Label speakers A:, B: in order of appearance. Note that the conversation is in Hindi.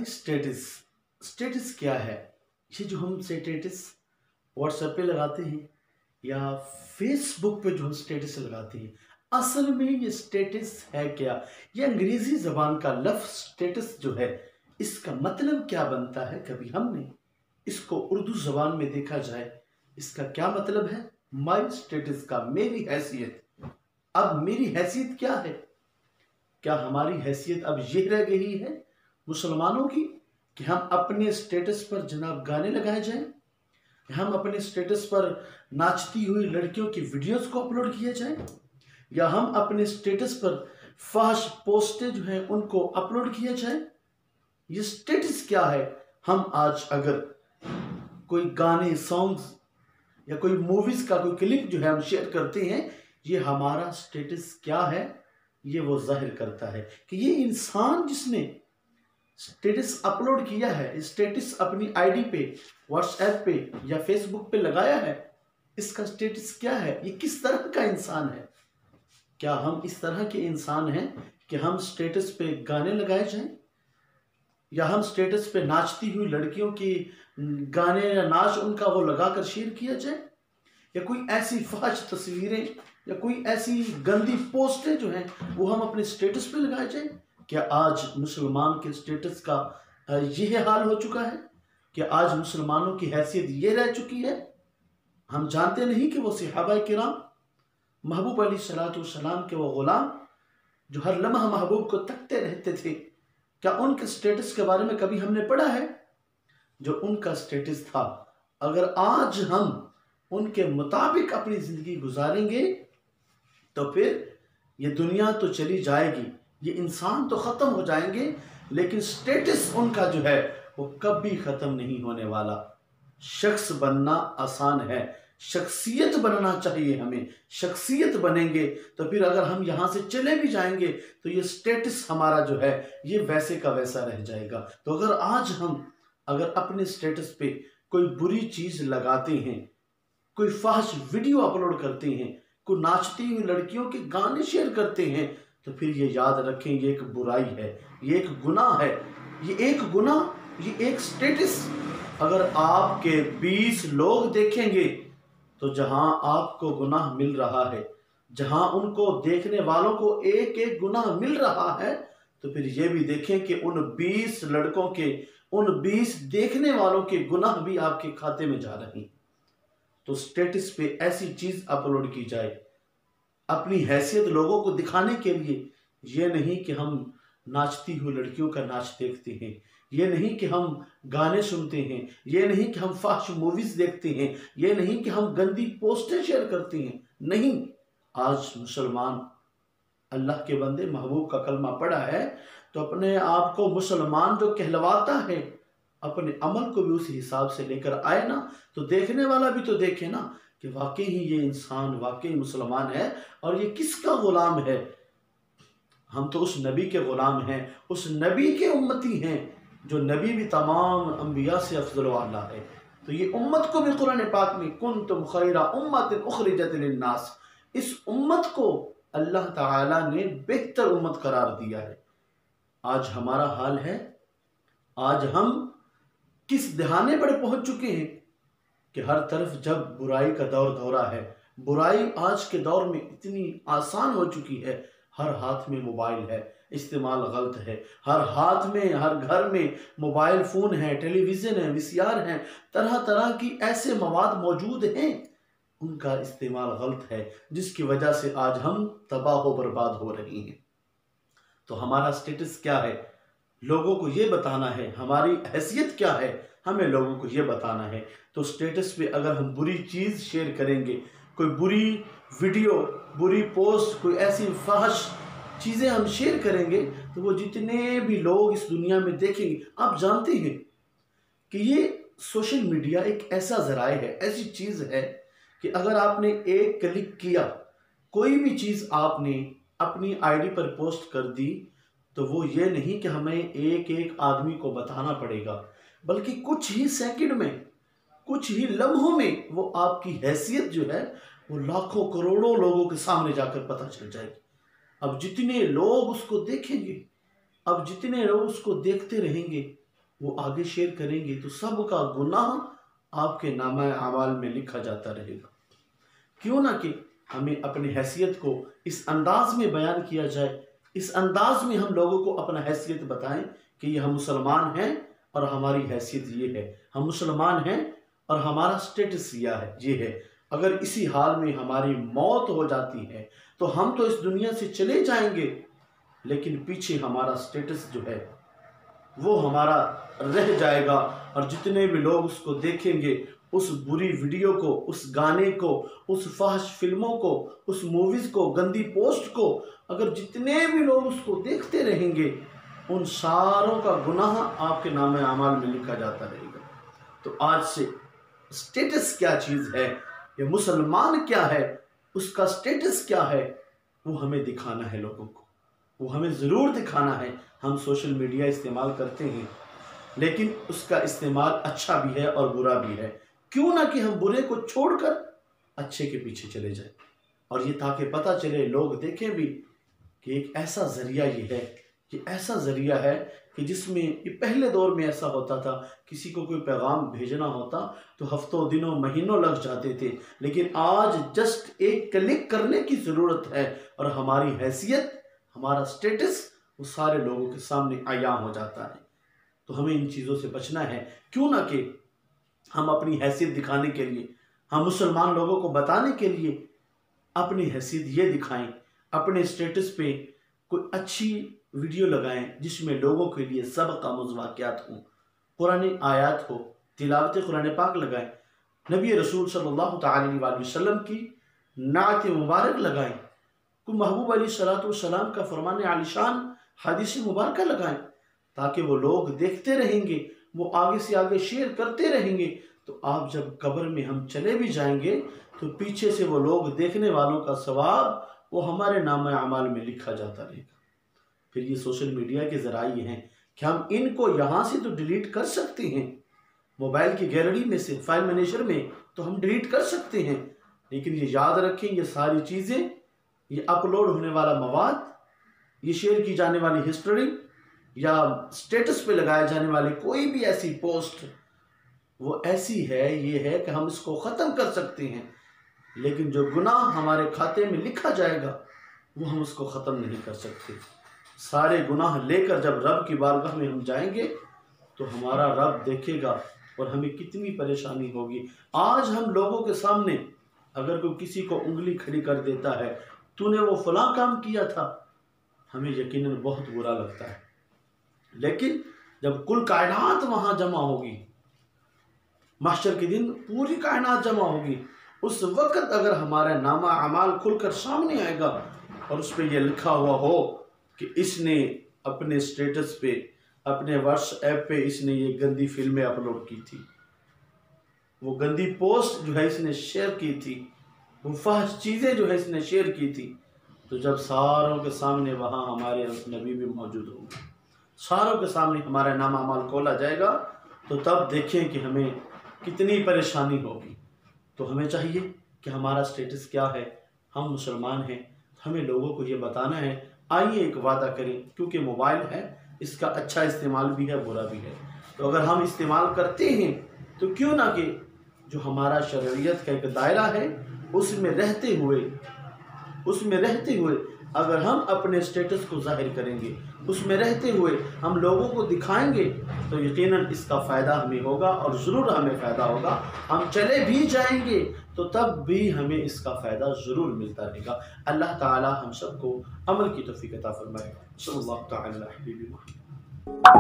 A: My status. स्टेटस क्या है? ये जो हम स्टेटस व्हाट्सएप पे लगाते हैं या फेसबुक पे जो हम स्टेटस लगाते हैं, असल में ये स्टेटस है क्या? ये अंग्रेजी जबान का लफ्ज स्टेटस जो है, इसका मतलब क्या बनता है? कभी हमने इसको उर्दू जबान में देखा जाए, इसका क्या मतलब है? माई स्टेटस का मेरी हैसियत। अब मेरी हैसियत क्या है? क्या हमारी हैसियत अब ये रह गई है मुसलमानों की कि हम अपने स्टेटस पर जनाब गाने लगाए जाएं, हम अपने स्टेटस पर नाचती हुई लड़कियों की वीडियोस को अपलोड किए जाएं, या हम अपने स्टेटस पर फाहश पोस्टें जो हैं उनको अपलोड किए जाएं? ये स्टेटस क्या है? हम आज अगर कोई गाने, सॉन्ग्स या कोई मूवीज का कोई क्लिप जो है हम शेयर करते हैं, ये हमारा स्टेटस क्या है? ये वो जाहिर करता है कि ये इंसान जिसने स्टेटस अपलोड किया है, स्टेटस अपनी आईडी पे, व्हाट्सएप पे या फेसबुक पे लगाया है, इसका स्टेटस क्या है? ये किस तरह का इंसान है? क्या हम इस तरह के इंसान हैं कि हम स्टेटस पे गाने लगाए जाएं, या हम स्टेटस पे नाचती हुई लड़कियों की गाने या नाच उनका वो लगाकर शेयर किया जाए, या कोई ऐसी फहश तस्वीरें या कोई ऐसी गंदी पोस्टें जो हैं वो हम अपने स्टेटस पे लगाए जाए? क्या आज मुसलमान के स्टेटस का यह हाल हो चुका है कि आज मुसलमानों की हैसियत ये रह चुकी है? हम जानते नहीं कि वो सहाबा किराम, महबूब अलैहिस्सलाम के वो गुलाम जो हर लम्हा महबूब को तकते रहते थे, क्या उनके स्टेटस के बारे में कभी हमने पढ़ा है? जो उनका स्टेटस था, अगर आज हम उनके मुताबिक अपनी जिंदगी गुजारेंगे तो फिर ये दुनिया तो चली जाएगी, ये इंसान तो खत्म हो जाएंगे, लेकिन स्टेटस उनका जो है वो कभी खत्म नहीं होने वाला। शख्स बनना आसान है, शख्सियत बनना चाहिए हमें। शख्सियत बनेंगे तो फिर अगर हम यहाँ से चले भी जाएंगे तो ये स्टेटस हमारा जो है ये वैसे का वैसा रह जाएगा। तो अगर आज हम अपने स्टेटस पे कोई बुरी चीज लगाते हैं, कोई फाहश वीडियो अपलोड करते हैं, कोई नाचती हुई लड़कियों के गाने शेयर करते हैं, तो फिर ये याद रखें ये एक बुराई है, ये एक गुनाह है। ये एक गुनाह, ये एक स्टेटस अगर आपके 20 लोग देखेंगे तो जहां आपको गुनाह मिल रहा है, जहां उनको देखने वालों को एक एक गुनाह मिल रहा है, तो फिर ये भी देखें कि उन 20 लड़कों के, उन 20 देखने वालों के गुनाह भी आपके खाते में जा रहे हैं। तो स्टेटस पे ऐसी चीज अपलोड की जाए अपनी हैसियत लोगों को दिखाने के लिए। ये नहीं कि हम नाचती हुई लड़कियों का नाच देखते हैं, ये नहीं कि हम गाने सुनते हैं, ये नहीं कि हम फाहश मूवीज देखते हैं, ये नहीं कि हम गंदी पोस्टें शेयर करते हैं। नहीं, आज मुसलमान अल्लाह के बंदे महबूब का कलमा पढ़ा है तो अपने आप को मुसलमान जो कहलवाता है, अपने अमल को भी उसी हिसाब से लेकर आए ना, तो देखने वाला भी तो देखे ना कि वाकई ही ये इंसान वाकई मुसलमान है और ये किसका गुलाम है। हम तो उस नबी के गुलाम हैं, उस नबी के उम्मती हैं, जो नबी भी तमाम अंबिया से अफजल वाला है। तो ये उम्मत को भी कुरान पाक में कुंतुम खैरा उम्मतिन उखरिजत लिन्नास, इस उम्मत को अल्लाह ताला ने बेहतर उम्मत करार दिया है। आज हमारा हाल है, आज हम किस दहाने पर पहुंच चुके हैं कि हर तरफ जब बुराई का दौर दौरा है, बुराई आज के दौर में इतनी आसान हो चुकी है। हर हाथ में मोबाइल है, इस्तेमाल गलत है, हर हाथ में, हर घर में मोबाइल फोन है, टेलीविजन है, वीसीआर है, तरह तरह की ऐसे मवाद मौजूद हैं, उनका इस्तेमाल गलत है, जिसकी वजह से आज हम तबाह व बर्बाद हो रहे हैं। तो हमारा स्टेटस क्या है? लोगों को ये बताना है, हमारी हैसियत क्या है, हमें लोगों को ये बताना है। तो स्टेटस पे अगर हम बुरी चीज़ शेयर करेंगे, कोई बुरी वीडियो, बुरी पोस्ट, कोई ऐसी फहश चीज़ें हम शेयर करेंगे, तो वो जितने भी लोग इस दुनिया में देखेंगे, आप जानते हैं कि ये सोशल मीडिया एक ऐसा ज़राए है, ऐसी चीज़ है कि अगर आपने एक क्लिक किया, कोई भी चीज़ आपने अपनी आईडी पर पोस्ट कर दी, तो वो ये नहीं कि हमें एक एक आदमी को बताना पड़ेगा, बल्कि कुछ ही सेकंड में, कुछ ही लम्हों में वो आपकी हैसियत जो है वो लाखों करोड़ों लोगों के सामने जाकर पता चल जाएगी। अब जितने लोग उसको देखेंगे, अब जितने लोग उसको देखते रहेंगे, वो आगे शेयर करेंगे तो सबका गुनाह आपके नामा अमाल में लिखा जाता रहेगा। क्यों ना कि हमें अपनी हैसियत को इस अंदाज में बयान किया जाए, इस अंदाज में हम लोगों को अपना हैसियत बताएं कि ये हम मुसलमान हैं और हमारी हैसियत ये है, हम मुसलमान हैं और हमारा स्टेटस ये है। अगर इसी हाल में हमारी मौत हो जाती है तो हम तो इस दुनिया से चले जाएंगे, लेकिन पीछे हमारा स्टेटस जो है वो हमारा रह जाएगा। और जितने भी लोग उसको देखेंगे, उस बुरी वीडियो को, उस गाने को, उस फहश फिल्मों को, उस मूवीज़ को, गंदी पोस्ट को, अगर जितने भी लोग उसको देखते रहेंगे, उन सारों का गुनाह आपके नाम अमाल में लिखा जाता रहेगा। तो आज से स्टेटस क्या चीज़ है, या मुसलमान क्या है, उसका स्टेटस क्या है, वो हमें दिखाना है लोगों को, वो हमें ज़रूर दिखाना है। हम सोशल मीडिया इस्तेमाल करते हैं, लेकिन उसका इस्तेमाल अच्छा भी है और बुरा भी है। क्यों ना कि हम बुरे को छोड़कर अच्छे के पीछे चले जाएं, और ये ताकि पता चले, लोग देखें भी कि एक ऐसा ज़रिया ये है, ये ऐसा ज़रिया है कि जिसमें ये पहले दौर में ऐसा होता था, किसी को कोई पैगाम भेजना होता तो हफ्तों दिनों महीनों लग जाते थे, लेकिन आज जस्ट एक क्लिक करने की ज़रूरत है और हमारी हैसियत, हमारा स्टेटस वो सारे लोगों के सामने आया हो जाता है। तो हमें इन चीज़ों से बचना है। क्यों ना कि हम अपनी हैसियत दिखाने के लिए, हम मुसलमान लोगों को बताने के लिए अपनी हैसियत ये दिखाएं, अपने स्टेटस पे कोई अच्छी वीडियो लगाएं जिसमें लोगों के लिए सबक आमूज़ वाक़यात हों, कुरानी आयत हो, तिलावत कुरान पाक लगाएं, नबी रसूल सल्लल्लाहु अलैहि वसल्लम की नात मुबारक लगाएं, कोई महबूब अलैहिस्सलाम का फरमान आलिशान हदीस मुबारक लगाएं, ताकि वो लोग देखते रहेंगे, वो आगे से आगे शेयर करते रहेंगे। तो आप जब कब्र में हम चले भी जाएंगे तो पीछे से वो लोग देखने वालों का सवाब वो हमारे नाम अमाल में लिखा जाता रहेगा। फिर ये सोशल मीडिया के ज़राए हैं कि हम इनको यहाँ से तो डिलीट कर सकते हैं, मोबाइल की गैलरी में से, फाइल मैनेजर में तो हम डिलीट कर सकते हैं, लेकिन ये याद रखें, ये सारी चीज़ें, ये अपलोड होने वाला मवाद, ये शेयर की जाने वाली हिस्ट्री या स्टेटस पे लगाए जाने वाली कोई भी ऐसी पोस्ट, वो ऐसी है, ये है कि हम इसको ख़त्म कर सकते हैं, लेकिन जो गुनाह हमारे खाते में लिखा जाएगा वो हम उसको ख़त्म नहीं कर सकते। सारे गुनाह लेकर जब रब की बारगाह में हम जाएंगे तो हमारा रब देखेगा और हमें कितनी परेशानी होगी। आज हम लोगों के सामने अगर कोई किसी को उंगली खड़ी कर देता है, तूने वो फलां काम किया था, हमें यकीनन बहुत बुरा लगता है, लेकिन जब कुल कायनात वहाँ जमा होगी, महशर के दिन पूरी कायनात जमा होगी, उस वक़्त अगर हमारा नामा अमाल खुलकर सामने आएगा और उस पर यह लिखा हुआ हो कि इसने अपने स्टेटस पे, अपने व्हाट्सएप पे इसने ये गंदी फिल्में अपलोड की थी, वो गंदी पोस्ट जो है इसने शेयर की थी, वो फहश चीज़ें जो है इसने शेयर की थी, तो जब सारों के सामने वहाँ हमारे नबी भी मौजूद होंगे, सारों के सामने हमारा नाम अमाल खोला जाएगा, तो तब देखें कि हमें कितनी परेशानी होगी। तो हमें चाहिए कि हमारा स्टेटस क्या है, हम मुसलमान हैं, हमें लोगों को ये बताना है। आइए एक वादा करें, क्योंकि मोबाइल है, इसका अच्छा इस्तेमाल भी है, बुरा भी है, तो अगर हम इस्तेमाल करते हैं तो क्यों ना कि जो हमारा शरीयत का एक दायरा है उसमें रहते हुए अगर हम अपने स्टेटस को जाहिर करेंगे, उसमें रहते हुए हम लोगों को दिखाएंगे, तो यकीनन इसका फ़ायदा हमें होगा और ज़रूर हमें फ़ायदा होगा। हम चले भी जाएंगे तो तब भी हमें इसका फ़ायदा ज़रूर मिलता रहेगा। अल्लाह ताला हम सबको अमल की तौफीक अता फरमाए। सल्लल्लाहु अलैहि वसल्लम।